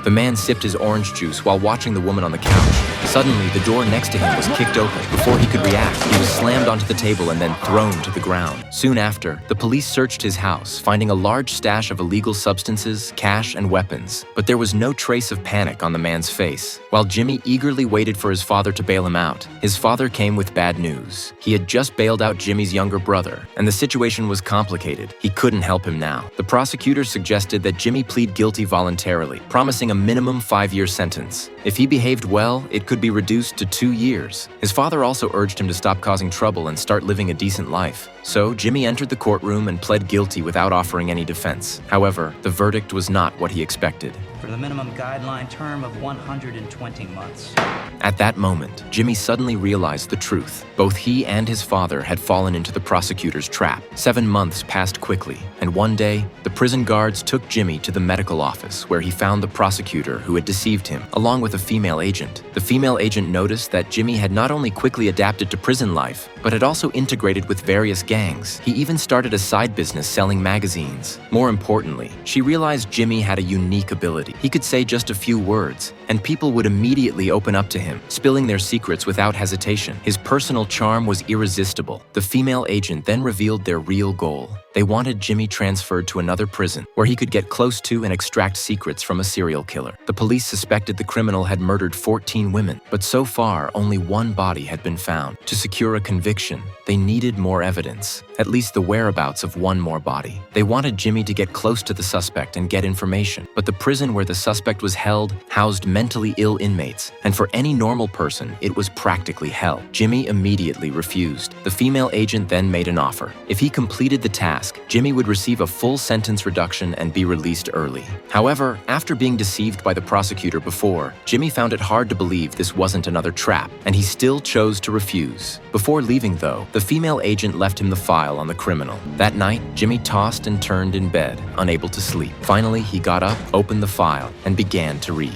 The man sipped his orange juice while watching the woman on the couch. Suddenly, the door next to him was kicked open. Before he could react, he was slammed onto the table and then thrown to the ground. Soon after, the police searched his house, finding a large stash of illegal substances, cash, and weapons. But there was no trace of panic on the man's face. While Jimmy eagerly waited for his father to bail him out, his father came with bad news. He had just bailed out Jimmy's younger brother, and the situation was complicated. He couldn't help him now. The prosecutor suggested that Jimmy plead guilty voluntarily, promising a minimum 5-year sentence. If he behaved well, it could be reduced to 2 years. His father also urged him to stop causing trouble and start living a decent life. So Jimmy entered the courtroom and pled guilty without offering any defense. However, the verdict was not what he expected. For the minimum guideline term of 120 months. At that moment, Jimmy suddenly realized the truth. Both he and his father had fallen into the prosecutor's trap. 7 months passed quickly, and one day, the prison guards took Jimmy to the medical office where he found the prosecutor who had deceived him, along with a female agent. The female agent noticed that Jimmy had not only quickly adapted to prison life, but had also integrated with various gangs. He even started a side business selling magazines. More importantly, she realized Jimmy had a unique ability. He could say just a few words, and people would immediately open up to him, spilling their secrets without hesitation. His personal charm was irresistible. The female agent then revealed their real goal. They wanted Jimmy transferred to another prison, where he could get close to and extract secrets from a serial killer. The police suspected the criminal had murdered 14 women, but so far, only one body had been found. To secure a conviction, they needed more evidence, at least the whereabouts of one more body. They wanted Jimmy to get close to the suspect and get information, but the prison where the suspect was held housed mentally ill inmates, and for any normal person, it was practically hell. Jimmy immediately refused. The female agent then made an offer. If he completed the task, Jimmy would receive a full sentence reduction and be released early. However, after being deceived by the prosecutor before, Jimmy found it hard to believe this wasn't another trap, and he still chose to refuse. Before leaving, though, the female agent left him the file on the criminal. That night, Jimmy tossed and turned in bed, unable to sleep. Finally, he got up, opened the file, and began to read.